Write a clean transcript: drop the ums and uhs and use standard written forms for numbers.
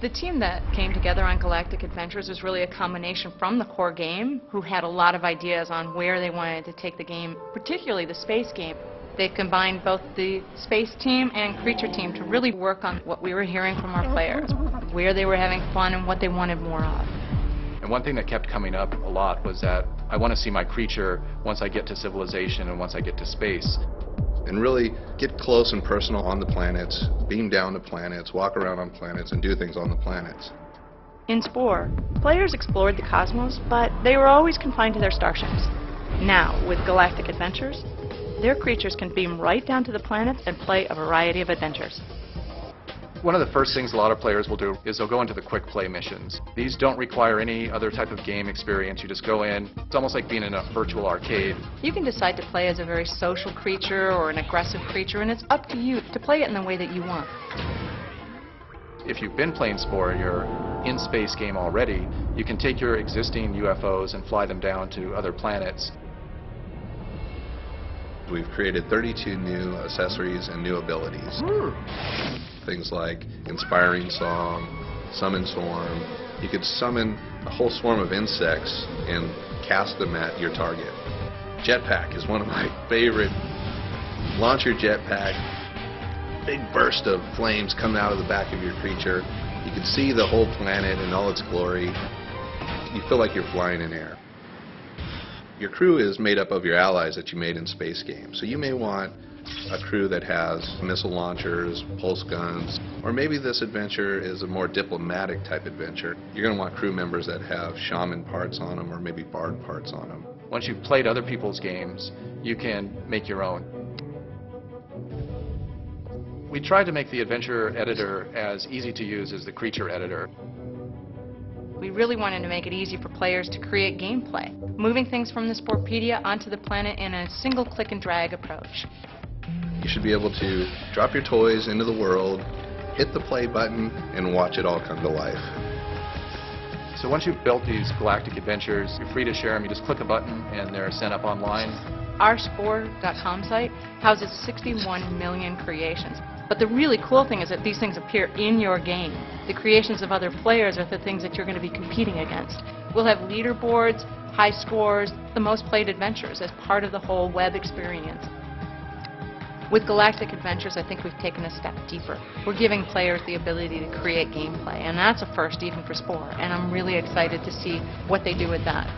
The team that came together on Galactic Adventures was really a combination from the core game, who had a lot of ideas on where they wanted to take the game, particularly the space game. They combined both the space team and creature team to really work on what we were hearing from our players, where they were having fun and what they wanted more of. And one thing that kept coming up a lot was that I want to see my creature once I get to civilization and once I get to space. And really get close and personal on the planets, beam down to planets, walk around on planets, and do things on the planets. In Spore, players explored the cosmos, but they were always confined to their starships. Now, with Galactic Adventures, their creatures can beam right down to the planets and play a variety of adventures. One of the first things a lot of players will do is they'll go into the quick play missions. These don't require any other type of game experience. You just go in. It's almost like being in a virtual arcade. You can decide to play as a very social creature or an aggressive creature, and it's up to you to play it in the way that you want. If you've been playing Spore, you're in space game already, you can take your existing UFOs and fly them down to other planets. We've created 32 new accessories and new abilities. Things like Inspiring Song, Summon Swarm. You could summon a whole swarm of insects and cast them at your target. Jetpack is one of my favorite. Launch your jetpack, big burst of flames come out of the back of your creature. You can see the whole planet in all its glory. You feel like you're flying in air. Your crew is made up of your allies that you made in space games. So you may want a crew that has missile launchers, pulse guns, or maybe this adventure is a more diplomatic type adventure. You're going to want crew members that have shaman parts on them or maybe bard parts on them. Once you've played other people's games, you can make your own. We tried to make the adventure editor as easy to use as the creature editor. We really wanted to make it easy for players to create gameplay, moving things from the Sporepedia onto the planet in a single click and drag approach. You should be able to drop your toys into the world, hit the play button, and watch it all come to life. So once you've built these Galactic Adventures, you're free to share them. You just click a button and they're sent up online. Our Spore.com site houses 61 million creations. But the really cool thing is that these things appear in your game. The creations of other players are the things that you're going to be competing against. We'll have leaderboards, high scores, the most played adventures as part of the whole web experience. With Galactic Adventures, I think we've taken a step deeper. We're giving players the ability to create gameplay, and that's a first even for Spore, and I'm really excited to see what they do with that.